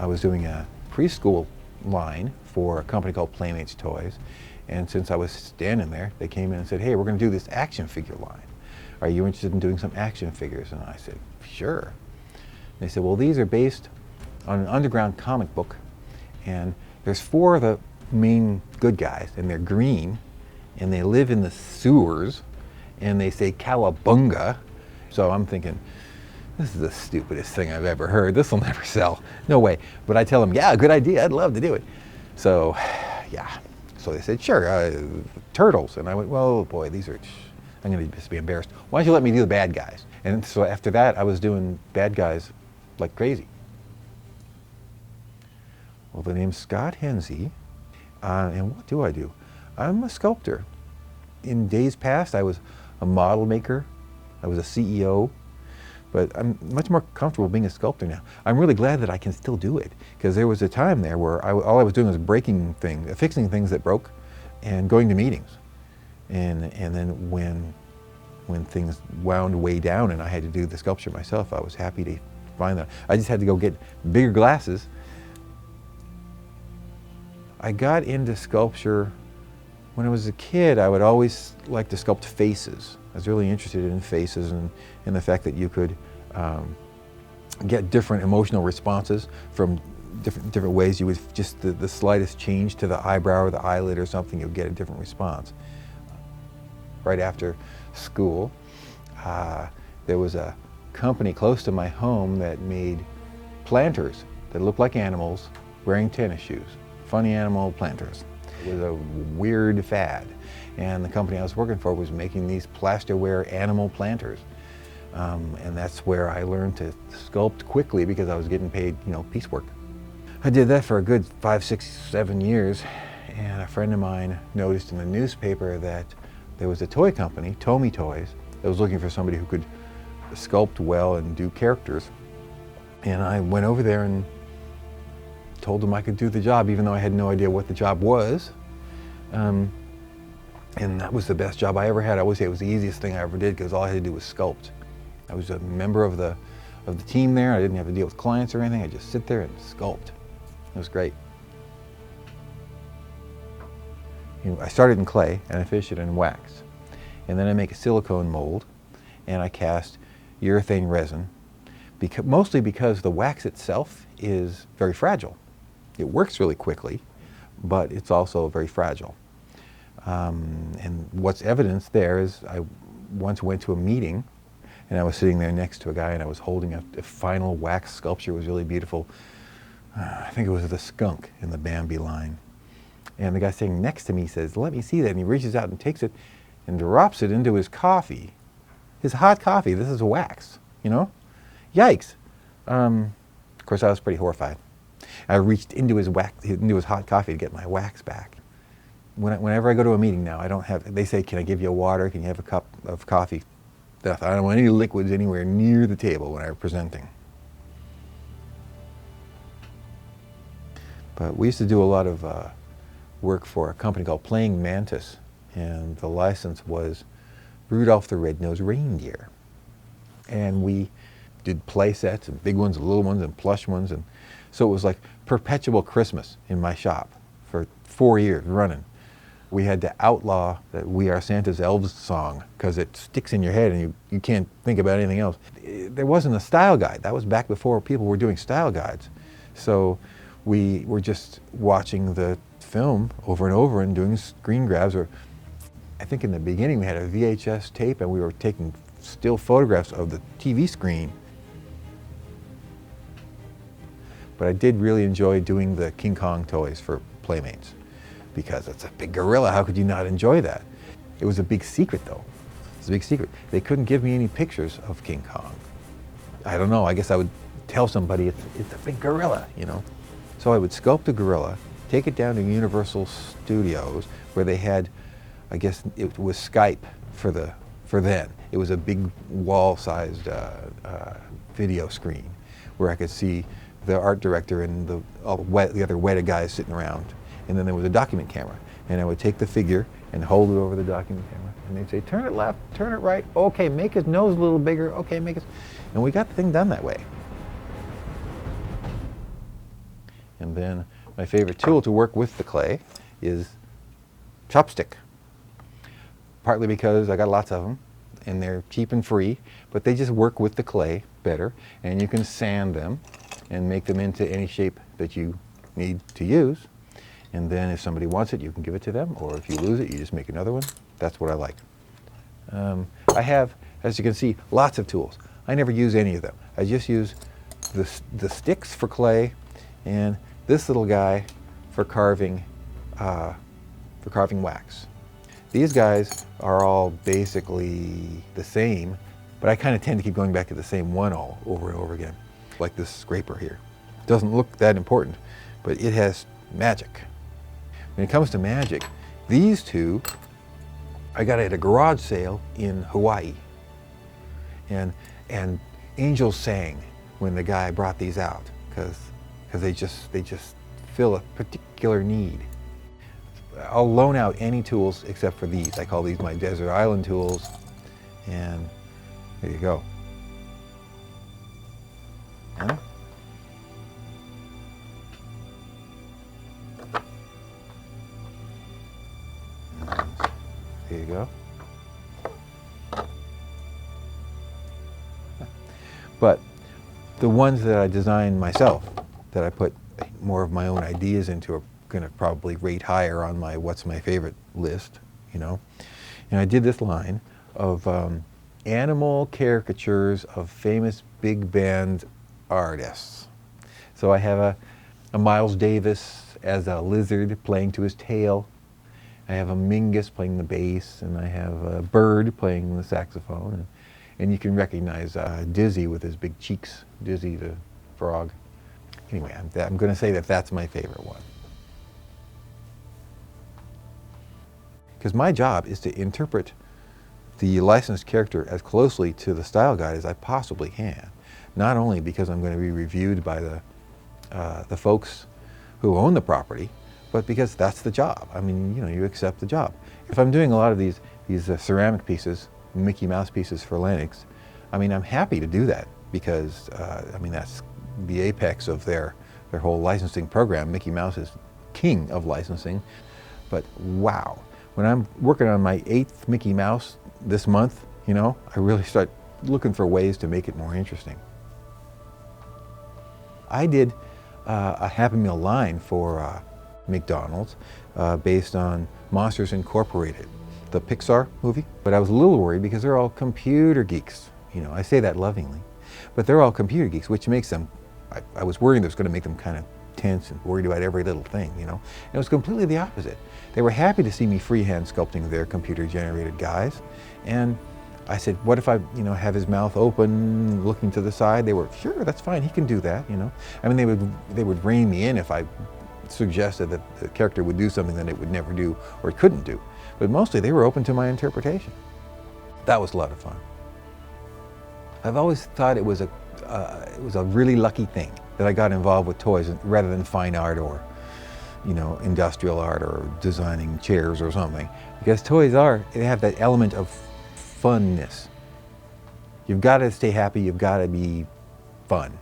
I was doing a preschool line for a company called Playmates Toys, and since I was standing there, they came in and said, hey, we're going to do this action figure line. Are you interested in doing some action figures? And I said, sure. They said, well, these are based on an underground comic book, and there's 4 of the main good guys, and they're green, and they live in the sewers, and they say cowabunga. So I'm thinking, this is the stupidest thing I've ever heard. This will never sell. No way. But I tell them, yeah, good idea. I'd love to do it. So, yeah. So they said, sure, turtles. And I went, well, boy, these are, I'm going to just be embarrassed. Why don't you let me do the bad guys? And so after that, I was doing bad guys like crazy. Well, the name's Scott Hensey. And what do I do? I'm a sculptor. In days past, I was a model maker. I was a CEO. But I'm much more comfortable being a sculptor now. I'm really glad that I can still do it, because there was a time there where all I was doing was fixing things that broke and going to meetings. And then when things wound way down and I had to do the sculpture myself, I was happy to find that. I just had to go get bigger glasses. I got into sculpture when I was a kid. I would always like to sculpt faces. I was really interested in faces and the fact that you could get different emotional responses from different ways. You would just the slightest change to the eyebrow or the eyelid or something, you'd get a different response. Right after school, there was a company close to my home that made planters that looked like animals wearing tennis shoes. Funny animal planters. It was a weird fad. And the company I was working for was making these plasterware animal planters. And that's where I learned to sculpt quickly, because I was getting paid, piecework. I did that for a good 5, 6, 7 years. And a friend of mine noticed in the newspaper that there was a toy company, Tommy Toys, that was looking for somebody who could sculpt well and do characters. And I went over there and told them I could do the job, even though I had no idea what the job was. And that was the best job I ever had. I always say it was the easiest thing I ever did, because all I had to do was sculpt. I was a member of the team there. I didn't have to deal with clients or anything. I just sit there and sculpt. It was great. I started in clay and I finished it in wax. And then I make a silicone mold and I cast urethane resin, mostly because the wax itself is very fragile. It works really quickly, but it's also very fragile. And what's evidenced there is I once went to a meeting and I was sitting there next to a guy and I was holding a final wax sculpture. It was really beautiful. I think it was the skunk in the Bambi line. And the guy sitting next to me says, let me see that. And he reaches out and takes it and drops it into his coffee. His hot coffee. This is wax, Yikes. Of course, I was pretty horrified. I reached into his hot coffee to get my wax back. Whenever I go to a meeting now, they say, can I give you a water? Can you have a cup of coffee? I don't want any liquids anywhere near the table when I'm presenting. But we used to do a lot of work for a company called Playing Mantis, and the license was Rudolph the Red-Nosed Reindeer. And we did play sets, and big ones, and little ones, and plush ones, and so it was like perpetual Christmas in my shop for 4 years running. We had to outlaw that "We Are Santa's Elves" song, because it sticks in your head and you can't think about anything else. There wasn't a style guide. That was back before people were doing style guides. So we were just watching the film over and over and doing screen grabs. Or I think in the beginning we had a VHS tape and we were taking still photographs of the TV screen. But I did really enjoy doing the King Kong toys for Playmates, because it's a big gorilla. How could you not enjoy that? It was a big secret, though. It's a big secret. They couldn't give me any pictures of King Kong. I don't know. I guess I would tell somebody it's a big gorilla, So I would sculpt a gorilla, take it down to Universal Studios, where they had, I guess it was Skype for then. It was a big wall-sized video screen where I could see the art director and the other weta guys sitting around. And then there was a document camera. And I would take the figure and hold it over the document camera. And they'd say, turn it left, turn it right. Okay, make his nose a little bigger. Okay, make it. And we got the thing done that way. And then my favorite tool to work with the clay is chopstick. Partly because I got lots of them and they're cheap and free, but they just work with the clay better, and you can sand them and make them into any shape that you need to use. And then if somebody wants it, you can give it to them, or if you lose it, you just make another one. That's what I like. I have, as you can see, lots of tools. I never use any of them. I just use the sticks for clay and this little guy for carving wax. These guys are all basically the same, but I kind of tend to keep going back to the same one all over and over again, like this scraper here. Doesn't look that important, but it has magic. When it comes to magic, these two I got at a garage sale in Hawaii, and angels sang when the guy brought these out, because they just fill a particular need. I'll loan out any tools except for these. I call these my desert island tools, and there you go. Yeah. There you go. But the ones that I designed myself, that I put more of my own ideas into, are going to probably rate higher on my what's my favorite list, you know. And I did this line of animal caricatures of famous big band artists. So I have a Miles Davis as a lizard playing to his tail. I have a Mingus playing the bass, and I have a bird playing the saxophone. And you can recognize Dizzy with his big cheeks, Dizzy the frog. Anyway, I'm going to say that that's my favorite one. Because my job is to interpret the licensed character as closely to the style guide as I possibly can. Not only because I'm going to be reviewed by the folks who own the property, but because that's the job. I mean, you know, you accept the job. If I'm doing a lot of these ceramic pieces, Mickey Mouse pieces for Lennox, I mean, I'm happy to do that because, I mean, that's the apex of their whole licensing program. Mickey Mouse is king of licensing. But wow, when I'm working on my 8th Mickey Mouse this month, you know, I really start looking for ways to make it more interesting. I did a Happy Meal line for McDonald's based on Monsters Incorporated, the Pixar movie. But I was a little worried because they're all computer geeks. You know, I say that lovingly, but they're all computer geeks, which makes them, I was worried it was going to make them kind of tense and worried about every little thing, you know. And it was completely the opposite. They were happy to see me freehand sculpting their computer-generated guys. And I said, what if I, you know, have his mouth open, looking to the side? They were, sure, that's fine, he can do that, you know. I mean, they would rein me in if I suggested that the character would do something that it would never do or couldn't do. But mostly they were open to my interpretation. That was a lot of fun. I've always thought it was a really lucky thing that I got involved with toys rather than fine art or, you know, industrial art or designing chairs or something. Because toys they have that element of funness. You've got to stay happy, you've got to be fun.